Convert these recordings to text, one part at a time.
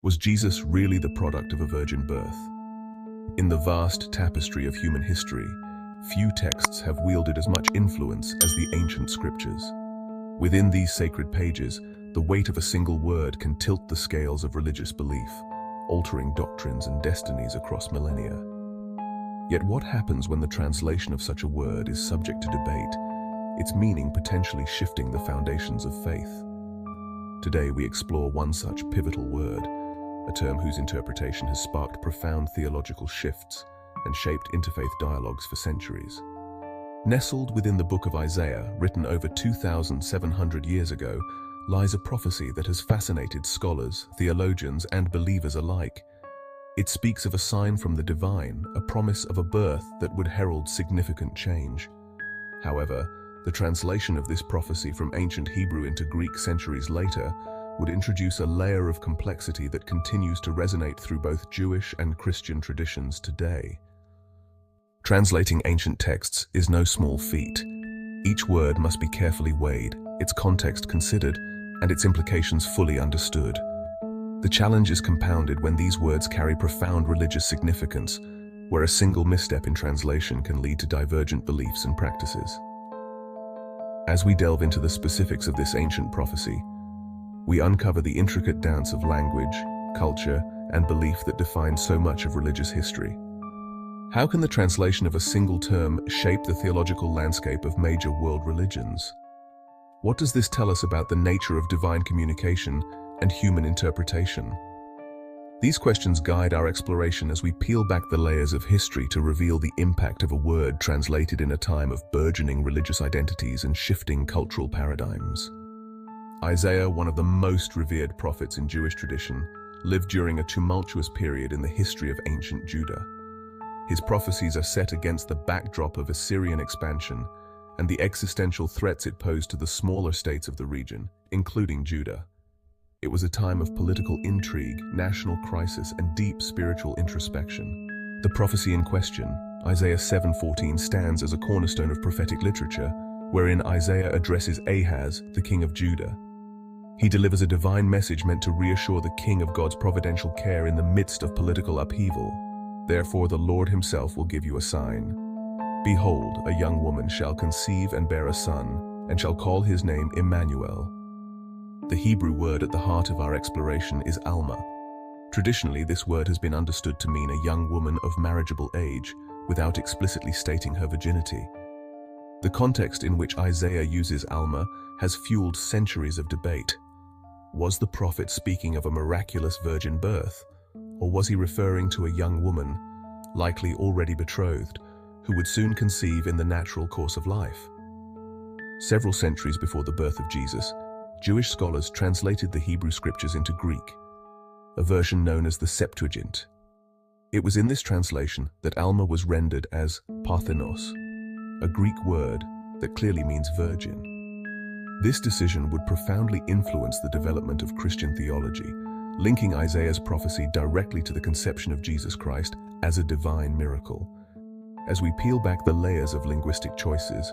Was Jesus really the product of a virgin birth? In the vast tapestry of human history, few texts have wielded as much influence as the ancient scriptures. Within these sacred pages, the weight of a single word can tilt the scales of religious belief, altering doctrines and destinies across millennia. Yet what happens when the translation of such a word is subject to debate, its meaning potentially shifting the foundations of faith? Today we explore one such pivotal word, a term whose interpretation has sparked profound theological shifts and shaped interfaith dialogues for centuries. Nestled within the book of Isaiah, written over 2,700 years ago, lies a prophecy that has fascinated scholars, theologians, and believers alike. It speaks of a sign from the divine, a promise of a birth that would herald significant change. However, the translation of this prophecy from ancient Hebrew into Greek centuries later would introduce a layer of complexity that continues to resonate through both Jewish and Christian traditions today. Translating ancient texts is no small feat. Each word must be carefully weighed, its context considered, and its implications fully understood. The challenge is compounded when these words carry profound religious significance, where a single misstep in translation can lead to divergent beliefs and practices. As we delve into the specifics of this ancient prophecy, we uncover the intricate dance of language, culture, and belief that defines so much of religious history. How can the translation of a single term shape the theological landscape of major world religions? What does this tell us about the nature of divine communication and human interpretation? These questions guide our exploration as we peel back the layers of history to reveal the impact of a word translated in a time of burgeoning religious identities and shifting cultural paradigms. Isaiah, one of the most revered prophets in Jewish tradition, lived during a tumultuous period in the history of ancient Judah. His prophecies are set against the backdrop of Assyrian expansion and the existential threats it posed to the smaller states of the region, including Judah. It was a time of political intrigue, national crisis, and deep spiritual introspection. The prophecy in question, Isaiah 7:14, stands as a cornerstone of prophetic literature, wherein Isaiah addresses Ahaz, the king of Judah. He delivers a divine message meant to reassure the king of God's providential care in the midst of political upheaval. Therefore the Lord himself will give you a sign. Behold, a young woman shall conceive and bear a son, and shall call his name Emmanuel. The Hebrew word at the heart of our exploration is Almah. Traditionally, this word has been understood to mean a young woman of marriageable age, without explicitly stating her virginity. The context in which Isaiah uses Almah has fueled centuries of debate. Was the prophet speaking of a miraculous virgin birth, or was he referring to a young woman, likely already betrothed, who would soon conceive in the natural course of life? Several centuries before the birth of Jesus, Jewish scholars translated the Hebrew scriptures into Greek, a version known as the Septuagint. It was in this translation that Almah was rendered as Parthenos, a Greek word that clearly means virgin. This decision would profoundly influence the development of Christian theology, linking Isaiah's prophecy directly to the conception of Jesus Christ as a divine miracle. As we peel back the layers of linguistic choices,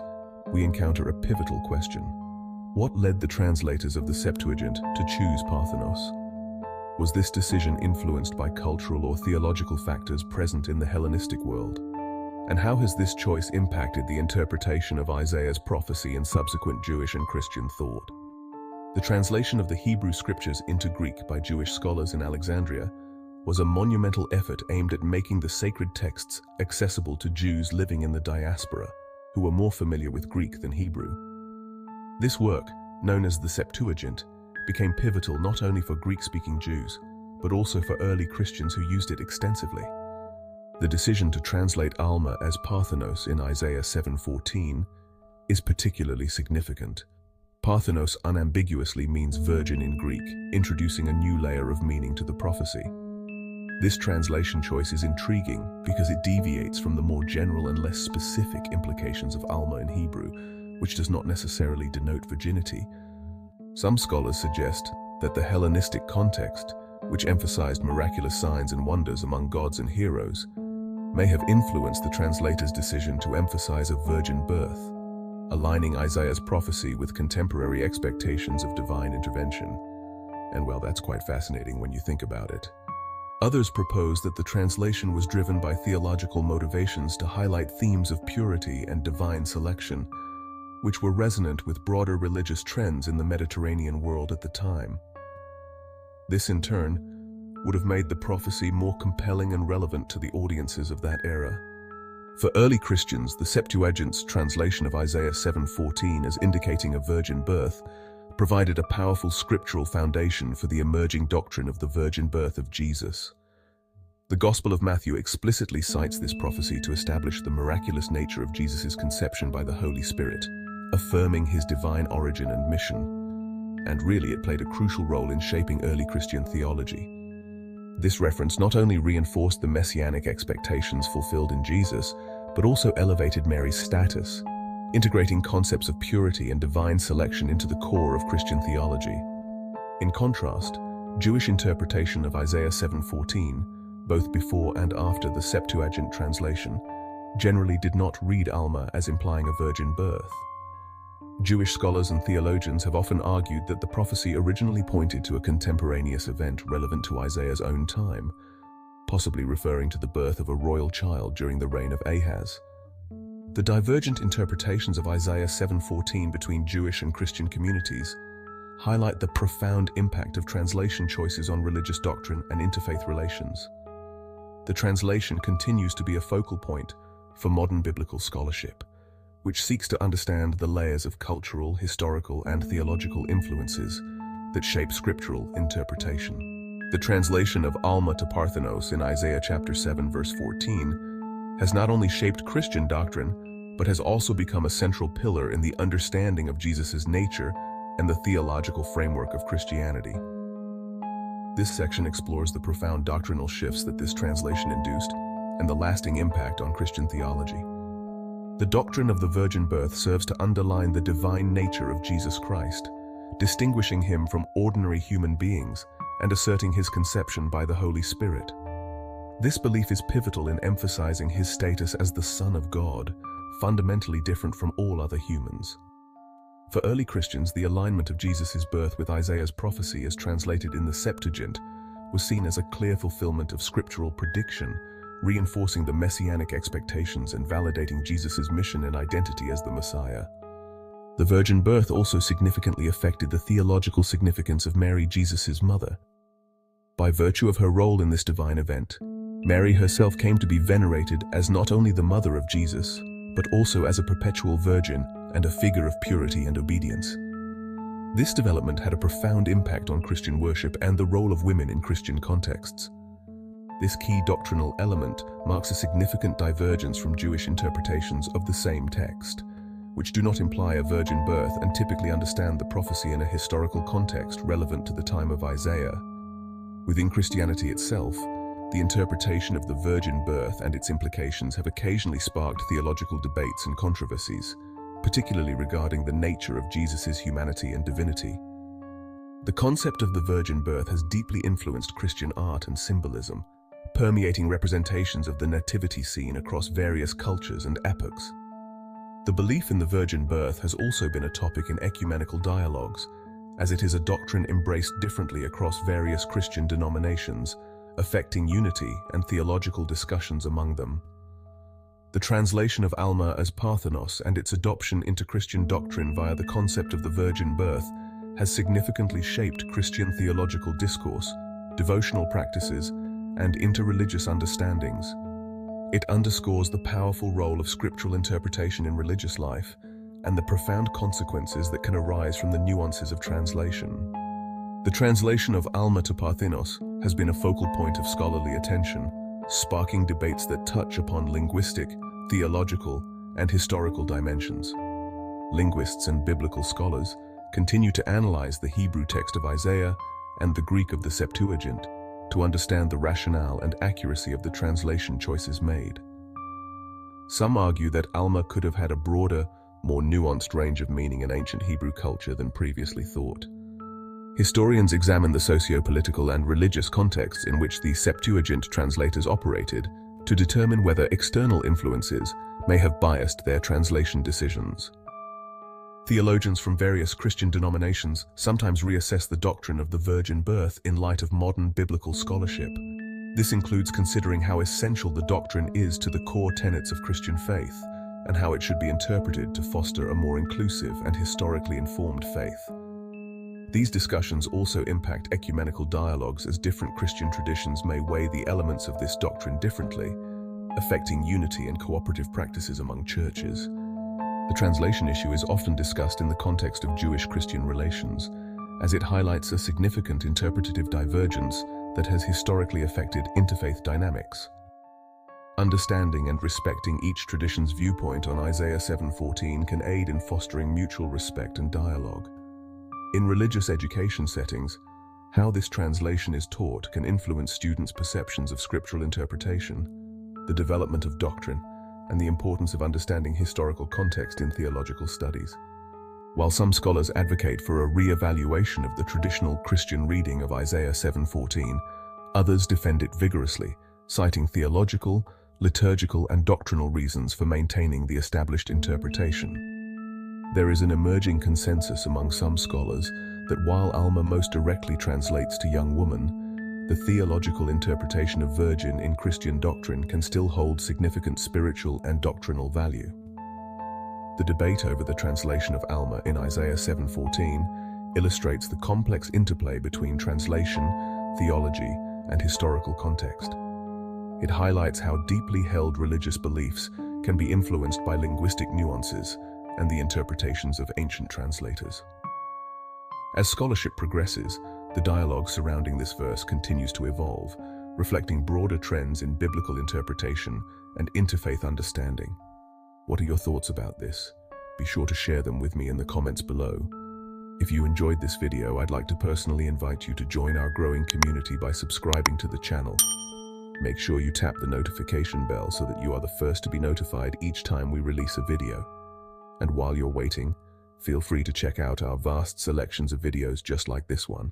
we encounter a pivotal question. What led the translators of the Septuagint to choose Parthenos? Was this decision influenced by cultural or theological factors present in the Hellenistic world? And how has this choice impacted the interpretation of Isaiah's prophecy in subsequent Jewish and Christian thought? The translation of the Hebrew scriptures into Greek by Jewish scholars in Alexandria was a monumental effort aimed at making the sacred texts accessible to Jews living in the diaspora, who were more familiar with Greek than Hebrew. This work, known as the Septuagint, became pivotal not only for Greek-speaking Jews, but also for early Christians who used it extensively. The decision to translate Almah as Parthenos in Isaiah 7:14 is particularly significant. Parthenos unambiguously means virgin in Greek, introducing a new layer of meaning to the prophecy. This translation choice is intriguing because it deviates from the more general and less specific implications of Almah in Hebrew, which does not necessarily denote virginity. Some scholars suggest that the Hellenistic context, which emphasized miraculous signs and wonders among gods and heroes, may have influenced the translator's decision to emphasize a virgin birth, aligning Isaiah's prophecy with contemporary expectations of divine intervention. and well, that's quite fascinating when you think about it. Others propose that the translation was driven by theological motivations to highlight themes of purity and divine selection, which were resonant with broader religious trends in the Mediterranean world at the time. This, in turn, would have made the prophecy more compelling and relevant to the audiences of that era. For early Christians, the Septuagint's translation of Isaiah 7:14 as indicating a virgin birth provided a powerful scriptural foundation for the emerging doctrine of the virgin birth of Jesus. The Gospel of Matthew explicitly cites this prophecy to establish the miraculous nature of Jesus' conception by the Holy Spirit, affirming his divine origin and mission. And really, it played a crucial role in shaping early Christian theology. This reference not only reinforced the messianic expectations fulfilled in Jesus, but also elevated Mary's status, integrating concepts of purity and divine selection into the core of Christian theology. In contrast, Jewish interpretation of Isaiah 7:14, both before and after the Septuagint translation, generally did not read Almah as implying a virgin birth. Jewish scholars and theologians have often argued that the prophecy originally pointed to a contemporaneous event relevant to Isaiah's own time, possibly referring to the birth of a royal child during the reign of Ahaz. The divergent interpretations of Isaiah 7:14 between Jewish and Christian communities highlight the profound impact of translation choices on religious doctrine and interfaith relations. The translation continues to be a focal point for modern biblical scholarship, which seeks to understand the layers of cultural, historical, and theological influences that shape scriptural interpretation. The translation of Almah to Parthenos in Isaiah chapter 7 verse 14 has not only shaped Christian doctrine, but has also become a central pillar in the understanding of Jesus' nature and the theological framework of Christianity. This section explores the profound doctrinal shifts that this translation induced and the lasting impact on Christian theology. The doctrine of the virgin birth serves to underline the divine nature of Jesus Christ, distinguishing him from ordinary human beings and asserting his conception by the Holy Spirit. This belief is pivotal in emphasizing his status as the Son of God, fundamentally different from all other humans. For early Christians, the alignment of Jesus' birth with Isaiah's prophecy as translated in the Septuagint was seen as a clear fulfillment of scriptural prediction, reinforcing the messianic expectations and validating Jesus' mission and identity as the Messiah. The virgin birth also significantly affected the theological significance of Mary, Jesus' mother. By virtue of her role in this divine event, Mary herself came to be venerated as not only the mother of Jesus, but also as a perpetual virgin and a figure of purity and obedience. This development had a profound impact on Christian worship and the role of women in Christian contexts. This key doctrinal element marks a significant divergence from Jewish interpretations of the same text, which do not imply a virgin birth and typically understand the prophecy in a historical context relevant to the time of Isaiah. Within Christianity itself, the interpretation of the virgin birth and its implications have occasionally sparked theological debates and controversies, particularly regarding the nature of Jesus' humanity and divinity. The concept of the virgin birth has deeply influenced Christian art and symbolism, permeating representations of the nativity scene across various cultures and epochs. The belief in the virgin birth has also been a topic in ecumenical dialogues, as it is a doctrine embraced differently across various Christian denominations, affecting unity and theological discussions among them. The translation of Almah as Parthenos and its adoption into Christian doctrine via the concept of the virgin birth has significantly shaped Christian theological discourse, devotional practices, and interreligious understandings. It underscores the powerful role of scriptural interpretation in religious life and the profound consequences that can arise from the nuances of translation. The translation of Almah to Parthenos has been a focal point of scholarly attention, sparking debates that touch upon linguistic, theological, and historical dimensions. Linguists and biblical scholars continue to analyze the Hebrew text of Isaiah and the Greek of the Septuagint to understand the rationale and accuracy of the translation choices made. Some argue that Almah could have had a broader, more nuanced range of meaning in ancient Hebrew culture than previously thought. Historians examine the socio-political and religious contexts in which the Septuagint translators operated to determine whether external influences may have biased their translation decisions. Theologians from various Christian denominations sometimes reassess the doctrine of the virgin birth in light of modern biblical scholarship. This includes considering how essential the doctrine is to the core tenets of Christian faith, and how it should be interpreted to foster a more inclusive and historically informed faith. These discussions also impact ecumenical dialogues, as different Christian traditions may weigh the elements of this doctrine differently, affecting unity and cooperative practices among churches. The translation issue is often discussed in the context of Jewish-Christian relations, as it highlights a significant interpretative divergence that has historically affected interfaith dynamics. Understanding and respecting each tradition's viewpoint on Isaiah 7:14 can aid in fostering mutual respect and dialogue. In religious education settings, how this translation is taught can influence students' perceptions of scriptural interpretation, the development of doctrine, and the importance of understanding historical context in theological studies. While some scholars advocate for a re-evaluation of the traditional Christian reading of Isaiah 7:14, others defend it vigorously, citing theological, liturgical, and doctrinal reasons for maintaining the established interpretation. There is an emerging consensus among some scholars that while Almah most directly translates to young woman, the theological interpretation of virgin in Christian doctrine can still hold significant spiritual and doctrinal value. The debate over the translation of Almah in Isaiah 7:14 illustrates the complex interplay between translation, theology, and historical context. It highlights how deeply held religious beliefs can be influenced by linguistic nuances and the interpretations of ancient translators. As scholarship progresses, the dialogue surrounding this verse continues to evolve, reflecting broader trends in biblical interpretation and interfaith understanding. What are your thoughts about this? Be sure to share them with me in the comments below. If you enjoyed this video, I'd like to personally invite you to join our growing community by subscribing to the channel. Make sure you tap the notification bell so that you are the first to be notified each time we release a video. And while you're waiting, feel free to check out our vast selections of videos just like this one.